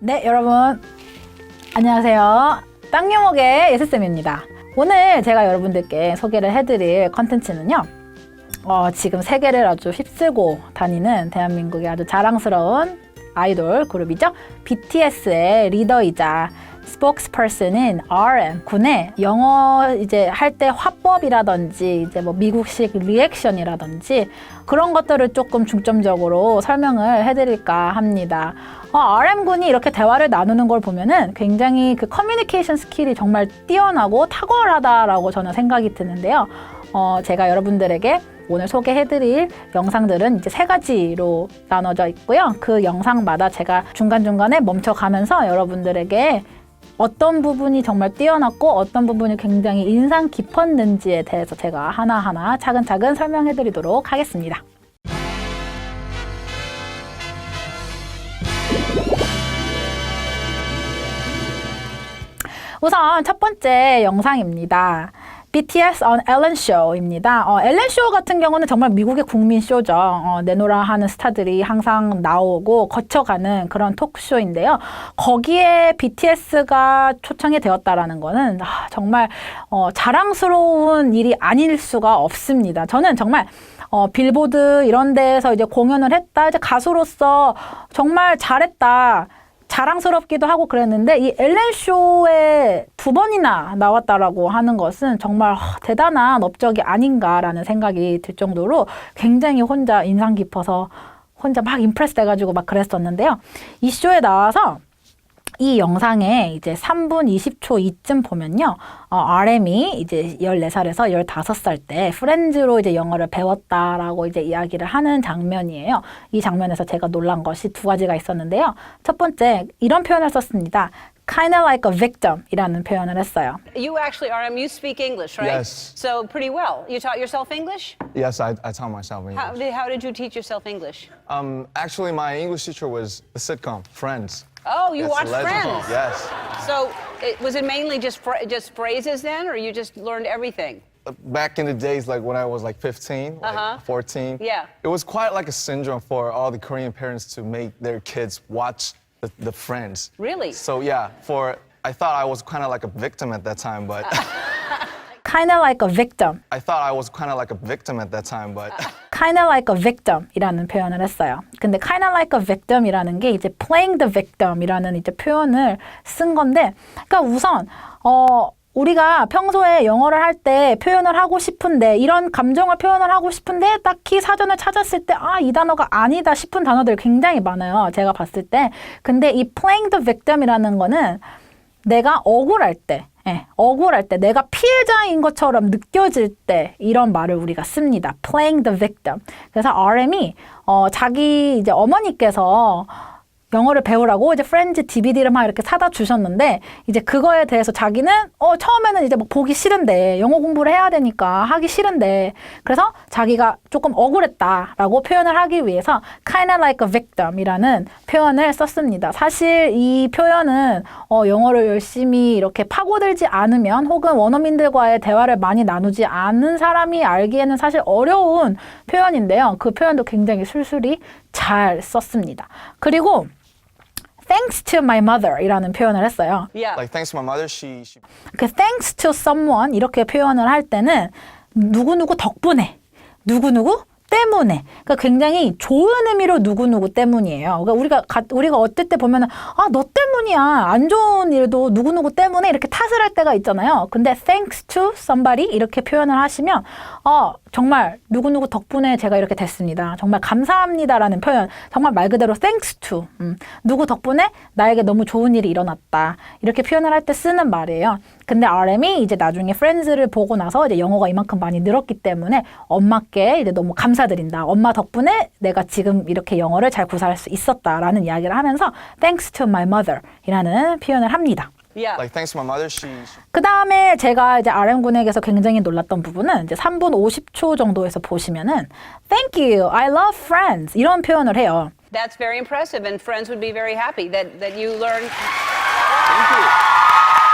네, 여러분 안녕하세요. 땅유목의 예슬쌤입니다. 오늘 제가 여러분들께 소개를 해드릴 컨텐츠는요, 지금 세계를 아주 휩쓸고 다니는 대한민국의 아주 자랑스러운 아이돌 그룹이죠. BTS의 리더이자 스포크스퍼슨인 RM 군의 영어 이제 할 때 화법이라든지 이제 뭐 미국식 리액션이라든지 그런 것들을 조금 중점적으로 설명을 해드릴까 합니다. RM 군이 이렇게 대화를 나누는 걸 보면은 굉장히 그 커뮤니케이션 스킬이 정말 뛰어나고 탁월하다라고 저는 생각이 드는데요. 제가 여러분들에게 오늘 소개해드릴 영상들은 이제 3가지로 나눠져 있고요. 그 영상마다 제가 중간중간에 멈춰가면서 여러분들에게 어떤 부분이 정말 뛰어났고 어떤 부분이 굉장히 인상 깊었는지에 대해서 제가 하나하나 차근차근 설명해드리도록 하겠습니다. 우선 첫 번째 영상입니다. BTS on Ellen Show입니다. 엘렌 쇼 같은 경우는 정말 미국의 국민 쇼죠. 내노라 하는 스타들이 항상 나오고 거쳐가는 그런 토크쇼인데요. 거기에 BTS가 초청이 되었다라는 거는 정말 자랑스러운 일이 아닐 수가 없습니다. 저는 정말 빌보드 이런 데에서 이제 공연을 했다, 이제 가수로서 정말 잘했다, 자랑스럽기도 하고 그랬는데 이 엘렌 쇼에 2번이나 나왔다라고 하는 것은 정말 대단한 업적이 아닌가라는 생각이 들 정도로 굉장히 혼자 인상 깊어서 혼자 막 임프레스 돼가지고 막 그랬었는데요. 이 쇼에 나와서 이 영상에 이제 3분 20초 이쯤 보면요. RM이 이제 14살에서 15살 때 프렌즈로 이제 영어를 배웠다라고 이제 이야기를 하는 장면이에요. 이 장면에서 제가 놀란 것이 2가지가 있었는데요. 첫 번째, 이런 표현을 썼습니다. Kind of like a victim 이라는 표현을 했어요. You actually, RM, you speak English, right? Yes. So pretty well. You taught yourself English? Yes, I taught myself English. How did you teach yourself English? Actually, my English teacher was the sitcom Friends. Oh, you It's watched legendary. Friends. Yes. So was it mainly just phrases then, or you just learned everything? Back in the days, like when I was like 15, like 14, Yeah. it was quite like a syndrome for all the Korean parents to make their kids watch the Friends. Really? So yeah, I thought I was kind of like a victim at that time, but Kind of like a victim. I thought I was kind of like a victim at that time, but Kind of like a victim 이라는 표현을 했어요. 근데 kind of like a victim 이라는 게 이제 playing the victim 이라는 이제 표현을 쓴 건데, 그러니까 우선, 우리가 평소에 영어를 할 때 표현을 하고 싶은데, 이런 감정을 표현을 하고 싶은데, 딱히 사전을 찾았을 때, 이 단어가 아니다 싶은 단어들이 굉장히 많아요. 제가 봤을 때. 근데 이 playing the victim 이라는 거는 내가 억울할 때, 억울할 때, 내가 피해자인 것처럼 느껴질 때 이런 말을 우리가 씁니다. Playing the victim. 그래서 RM이 자기 이제 어머니께서 영어를 배우라고 이제 프렌즈 DVD를 막 이렇게 사다 주셨는데, 이제 그거에 대해서 자기는 처음에는 이제 막 보기 싫은데, 영어 공부를 해야 되니까 하기 싫은데, 그래서 자기가 조금 억울했다라고 표현을 하기 위해서 kind of like a victim 이라는 표현을 썼습니다. 사실 이 표현은 영어를 열심히 이렇게 파고들지 않으면, 혹은 원어민들과의 대화를 많이 나누지 않은 사람이 알기에는 사실 어려운 표현인데요. 그 표현도 굉장히 술술이 잘 썼습니다. 그리고 thanks to my mother 이라는 표현을 했어요. Yeah. like thanks to my mother, she 그 thanks to someone 이렇게 표현을 할 때는 누구누구 덕분에, 누구누구 때문에, 그러니까 굉장히 좋은 의미로 누구누구 때문이에요. 그러니까 우리가 어떨 때 보면은 너 때문이야, 안 좋은 일도 누구누구 때문에 이렇게 탓을 할 때가 있잖아요. 근데 thanks to somebody 이렇게 표현을 하시면 정말 누구누구 덕분에 제가 이렇게 됐습니다, 정말 감사합니다라는 표현, 정말 말 그대로 thanks to, 누구 덕분에 나에게 너무 좋은 일이 일어났다, 이렇게 표현을 할 때 쓰는 말이에요. 근데 RM이 이제 나중에 프렌즈를 보고 나서 이제 영어가 이만큼 많이 늘었기 때문에 엄마께 이제 너무 감사드린다, 엄마 덕분에 내가 지금 이렇게 영어를 잘 구사할 수 있었다라는 이야기를 하면서 thanks to my mother 이라는 표현을 합니다. Yeah. like thanks to my mother, she 그 다음에 제가 이제 RM 군에게서 굉장히 놀랐던 부분은 이제 3분 50초 정도에서 보시면은 Thank you, I love Friends 이런 표현을 해요. That's very impressive, and friends would be very happy that you learned. Thank you.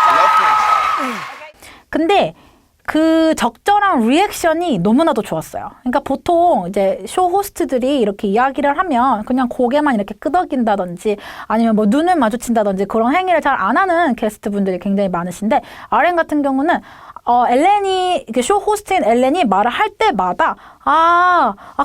I love Friends. 근데 그 적절한 리액션이 너무나도 좋았어요. 그러니까 보통 이제 쇼 호스트들이 이렇게 이야기를 하면 그냥 고개만 이렇게 끄덕인다든지 아니면 뭐 눈을 마주친다든지 그런 행위를 잘 안 하는 게스트 분들이 굉장히 많으신데 RM 같은 경우는 엘렌이, 쇼 호스트인 엘렌이 말을 할 때마다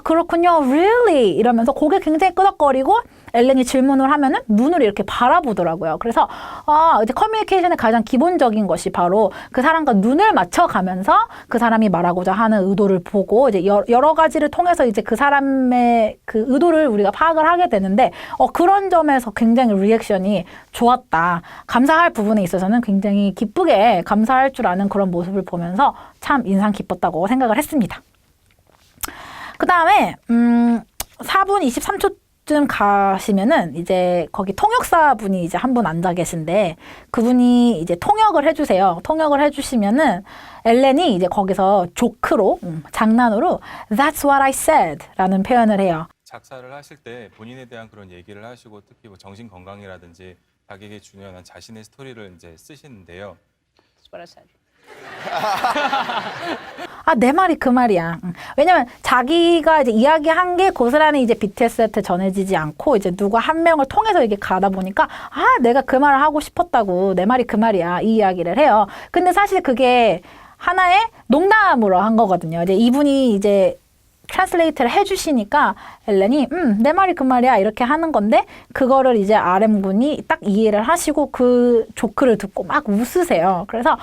그렇군요, really 이러면서 고개 굉장히 끄덕거리고 엘렌이 질문을 하면은 눈을 이렇게 바라보더라고요. 그래서 이제 커뮤니케이션의 가장 기본적인 것이 바로 그 사람과 눈을 맞춰가면서 그 사람이 말하고자 하는 의도를 보고 이제 여러 가지를 통해서 이제 그 사람의 그 의도를 우리가 파악을 하게 되는데 그런 점에서 굉장히 리액션이 좋았다. 감사할 부분에 있어서는 굉장히 기쁘게 감사할 줄 아는 그런 모습을 보면서 참 인상 깊었다고 생각을 했습니다. 그 다음에 4분 23초쯤 가시면은 이제 거기 통역사 분이 이제 한 분 앉아 계신데 그분이 이제 통역을 해주세요. 통역을 해주시면은 엘렌이 이제 거기서 조크로 장난으로 That's what I said 라는 표현을 해요. 작사를 하실 때 본인에 대한 그런 얘기를 하시고 특히 뭐 정신 건강이라든지 자기에게 중요한 자신의 스토리를 이제 쓰시는데요. That's what I said. 내 말이 그 말이야. 왜냐면 자기가 이제 이야기한 게 고스란히 이제 BTS한테 전해지지 않고 이제 누가 한 명을 통해서 이게 가다 보니까 내가 그 말을 하고 싶었다고 내 말이 그 말이야 이 이야기를 해요. 근데 사실 그게 하나의 농담으로 한 거거든요. 이제 이분이 이제 트랜슬레이트를 해주시니까 엘렌이 내 말이 그 말이야 이렇게 하는 건데 그거를 이제 RM군이 딱 이해를 하시고 그 조크를 듣고 막 웃으세요. 그래서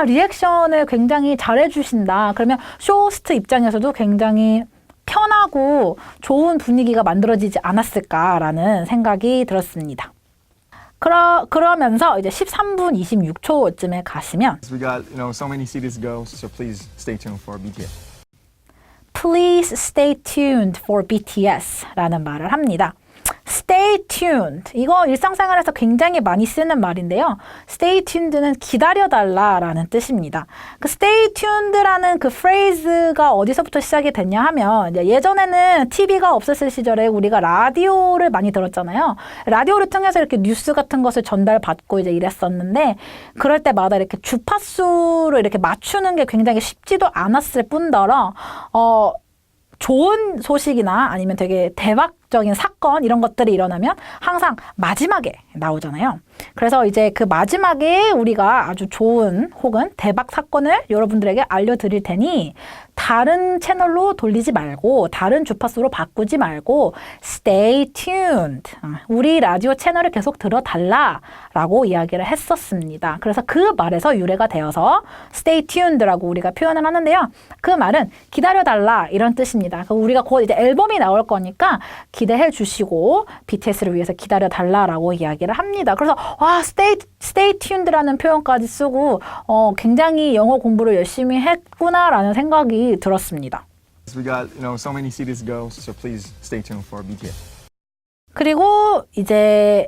리액션을 굉장히 잘해주신다. 그러면 쇼호스트 입장에서도 굉장히 편하고 좋은 분위기가 만들어지지 않았을까라는 생각이 들었습니다. 그러면서 이제 13분 26초쯤에 가시면 We got, so many cities to go, so please stay tuned for BTS. Please stay tuned for BTS라는 말을 합니다. Stay tuned. 이거 일상생활에서 굉장히 많이 쓰는 말인데요. Stay tuned는 기다려달라라는 뜻입니다. 그 stay tuned라는 그 phrase가 어디서부터 시작이 됐냐 하면 예전에는 TV가 없었을 시절에 우리가 라디오를 많이 들었잖아요. 라디오를 통해서 이렇게 뉴스 같은 것을 전달받고 이제 이랬었는데 그럴 때마다 이렇게 주파수를 이렇게 맞추는 게 굉장히 쉽지도 않았을 뿐더러 좋은 소식이나 아니면 되게 대박적인 사건 이런 것들이 일어나면 항상 마지막에 나오잖아요. 그래서 이제 그 마지막에 우리가 아주 좋은 혹은 대박 사건을 여러분들에게 알려드릴 테니 다른 채널로 돌리지 말고 다른 주파수로 바꾸지 말고 stay tuned. 우리 라디오 채널을 계속 들어달라라고 이야기를 했었습니다. 그래서 그 말에서 유래가 되어서 stay tuned라고 우리가 표현을 하는데요. 그 말은 기다려달라 이런 뜻입니다. 우리가 곧 이제 앨범이 나올 거니까 기대해 주시고 BTS를 위해서 기다려달라라고 이야기를 합니다. 그래서 stay tuned라는 표현까지 쓰고 굉장히 영어 공부를 열심히 했구나라는 생각이 들었습니다. We got, so many cities to go, so please stay tuned for BTS. 그리고 이제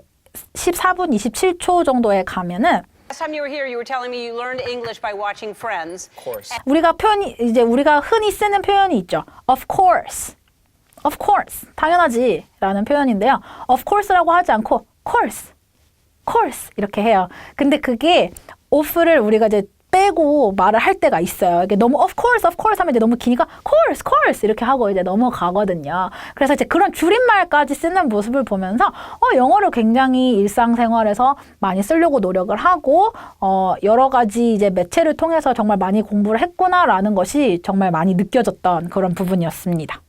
14분 27초 정도에 가면은 Last time you were here, you were telling me you learned English by watching Friends. Of course. 우리가 흔히 쓰는 표현이 있죠. Of course. Of course. 당연하지. 라는 표현인데요. Of course라고 하지 않고 course. course. 이렇게 해요. 근데 그게 off를 우리가 이제 빼고 말을 할 때가 있어요. 이게 너무 of course 하면 이제 너무 기니까 course 이렇게 하고 이제 넘어가거든요. 그래서 이제 그런 줄임말까지 쓰는 모습을 보면서 영어를 굉장히 일상생활에서 많이 쓰려고 노력을 하고 여러 가지 이제 매체를 통해서 정말 많이 공부를 했구나라는 것이 정말 많이 느껴졌던 그런 부분이었습니다.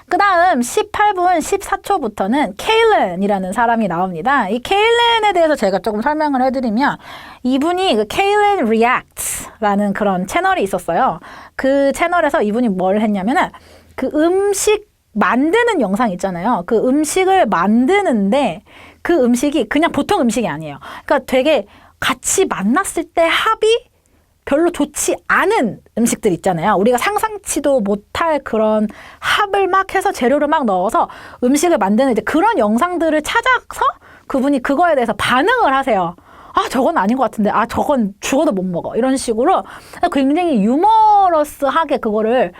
그 다음 18분 14초부터는 케일렌이라는 사람이 나옵니다. 이 케일렌에 대해서 제가 조금 설명을 해드리면 이분이 그 케일렌 리액트라는 그런 채널이 있었어요. 그 채널에서 이분이 뭘 했냐면은 그 음식 만드는 영상 있잖아요. 그 음식을 만드는데 그 음식이 그냥 보통 음식이 아니에요. 그러니까 되게 같이 만났을 때 합이 별로 좋지 않은 음식들 있잖아요. 우리가 상상치도 못할 그런 합을 막 해서 재료를 막 넣어서 음식을 만드는 이제 그런 영상들을 찾아서 그분이 그거에 대해서 반응을 하세요. 저건 아닌 것 같은데, 저건 죽어도 못 먹어. 이런 식으로 굉장히 유머러스하게 그거를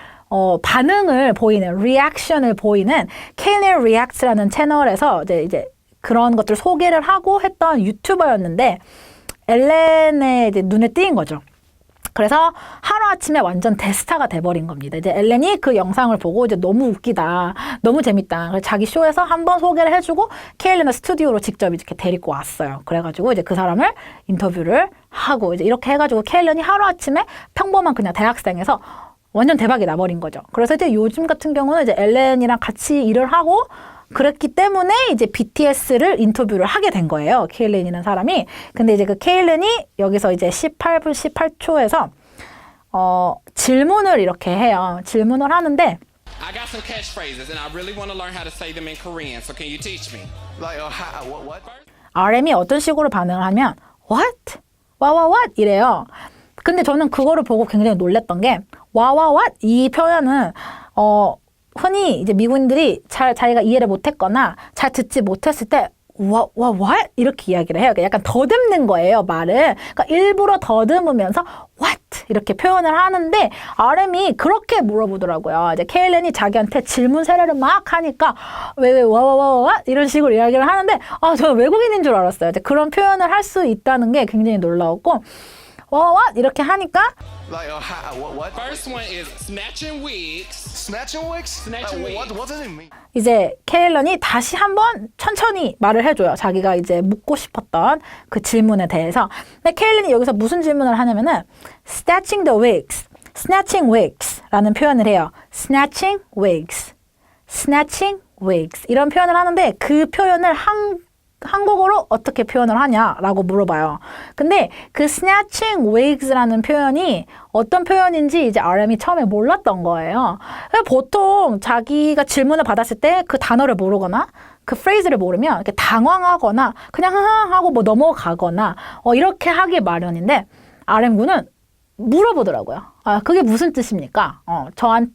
반응을 보이는, 리액션을 보이는 케일렌 리액트라는 채널에서 이제 그런 것들 소개를 하고 했던 유튜버였는데 엘렌의 이제 눈에 띄인 거죠. 그래서 하루아침에 완전 대스타가 돼버린 겁니다. 이제 엘렌이 그 영상을 보고 이제 너무 웃기다, 너무 재밌다. 그래서 자기 쇼에서 한번 소개를 해주고 케일린을 스튜디오로 직접 이렇게 데리고 왔어요. 그래가지고 이제 그 사람을 인터뷰를 하고 이제 이렇게 해가지고 케일린이 하루아침에 평범한 그냥 대학생에서 완전 대박이 나버린 거죠. 그래서 이제 요즘 같은 경우는 이제 엘렌이랑 같이 일을 하고 그랬기 때문에 이제 BTS를 인터뷰를 하게 된 거예요. 케일린이라는 사람이. 근데 이제 그 케일린이 여기서 이제 18분 18초에서 질문을 이렇게 해요. 질문을 하는데 I got some catchphrases and I really want to learn how to say them in Korean. So can you teach me? Like, what? RM이 어떤 식으로 반응을 하면 What? what? 이래요. 근데 저는 그거를 보고 굉장히 놀랬던 게 what? 이 표현은 흔히 이제 미국인들이 잘 자기가 이해를 못했거나 잘 듣지 못했을 때 what? 이렇게 이야기를 해요. 약간 더듬는 거예요, 말을. 그러니까 일부러 더듬으면서 what? 이렇게 표현을 하는데 RM이 그렇게 물어보더라고요. 이제 케일린이 자기한테 질문 세례를 막 하니까 왜 what? 이런 식으로 이야기를 하는데 저는 외국인인 줄 알았어요. 이제 그런 표현을 할 수 있다는 게 굉장히 놀라웠고 what? 이렇게 하니까 Like, what? First one is snatching wigs. Snatching wigs? Snatching Like, wigs. what does it mean? 이제 케일런이 다시 한번 천천히 말을 해줘요. 자기가 이제 묻고 싶었던 그 질문에 대해서. 근데 케일런이 여기서 무슨 질문을 하냐면은 snatching the wigs, snatching wigs라는 표현을 해요. snatching wigs, snatching wigs 이런 표현을 하는데 그 표현을 한국어로 어떻게 표현을 하냐라고 물어봐요. 근데 그 snatching wigs라는 표현이 어떤 표현인지 이제 RM이 처음에 몰랐던 거예요. 보통 자기가 질문을 받았을 때 그 단어를 모르거나 그 프레이즈를 모르면 이렇게 당황하거나 그냥 하고 뭐 넘어가거나 이렇게 하기 마련인데 RM군은 물어보더라고요. 그게 무슨 뜻입니까?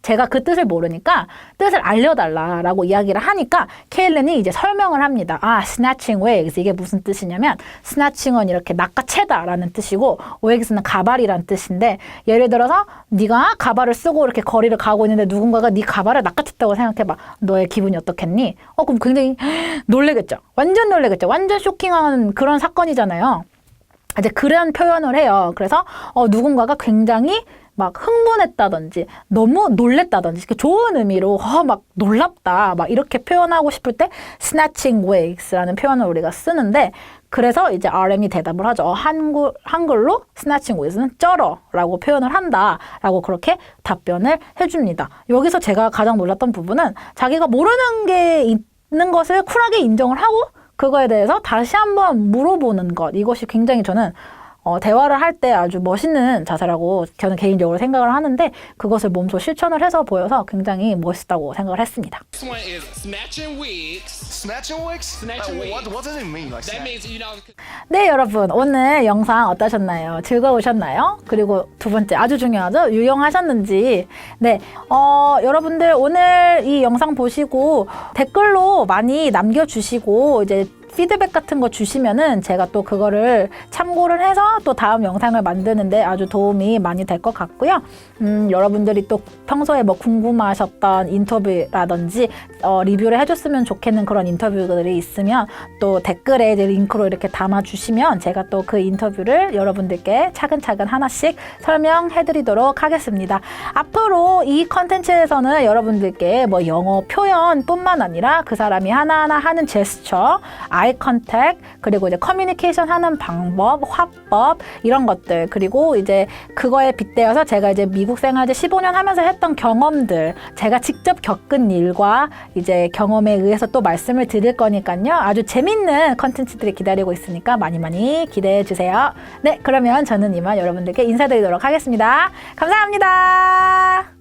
제가 그 뜻을 모르니까 뜻을 알려달라라고 이야기를 하니까 케일린이 이제 설명을 합니다. snatching wigs 이게 무슨 뜻이냐면 snatching은 이렇게 낚아채다라는 뜻이고 wigs는 가발이란 뜻인데 예를 들어서 네가 가발을 쓰고 이렇게 거리를 가고 있는데 누군가가 네 가발을 낚아챘다고 생각해봐. 너의 기분이 어떻겠니? 그럼 굉장히 놀래겠죠. 완전 놀래겠죠. 완전 쇼킹한 그런 사건이잖아요. 이제 그런 표현을 해요. 그래서 누군가가 굉장히 막 흥분했다든지 너무 놀랬다든지 좋은 의미로 막 놀랍다 막 이렇게 표현하고 싶을 때 snatching wigs라는 표현을 우리가 쓰는데 그래서 이제 RM이 대답을 하죠. 한글로 snatching wigs는 쩔어라고 표현을 한다라고 그렇게 답변을 해줍니다. 여기서 제가 가장 놀랐던 부분은 자기가 모르는 게 있는 것을 쿨하게 인정을 하고 그거에 대해서 다시 한번 물어보는 것 이것이 굉장히 저는 대화를 할 때 아주 멋있는 자세라고 저는 개인적으로 생각을 하는데 그것을 몸소 실천을 해서 보여서 굉장히 멋있다고 생각을 했습니다. This one is snatching wigs. Snatching wigs? Snatching Like, wigs. what does it mean? Like, That snatch? means, you know, 네, 여러분 오늘 영상 어떠셨나요? 즐거우셨나요? 그리고 두 번째 아주 중요하죠? 유용하셨는지. 네, 여러분들 오늘 이 영상 보시고 댓글로 많이 남겨주시고 이제 피드백 같은 거 주시면은 제가 또 그거를 참고를 해서 또 다음 영상을 만드는데 아주 도움이 많이 될 것 같고요. 여러분들이 또 평소에 뭐 궁금하셨던 인터뷰라든지 리뷰를 해줬으면 좋겠는 그런 인터뷰들이 있으면 또 댓글에 이제 링크로 이렇게 담아주시면 제가 또 그 인터뷰를 여러분들께 차근차근 하나씩 설명해드리도록 하겠습니다. 앞으로 이 컨텐츠에서는 여러분들께 뭐 영어 표현뿐만 아니라 그 사람이 하나하나 하는 제스처, 아이 컨택, 그리고 이제 커뮤니케이션 하는 방법, 화법 이런 것들 그리고 이제 그거에 빗대어서 제가 이제 미국 생활 15년 하면서 했던 경험들 제가 직접 겪은 일과 이제 경험에 의해서 또 말씀을 드릴 거니까요. 아주 재밌는 컨텐츠들이 기다리고 있으니까 많이 기대해 주세요. 네, 그러면 저는 이만 여러분들께 인사드리도록 하겠습니다. 감사합니다.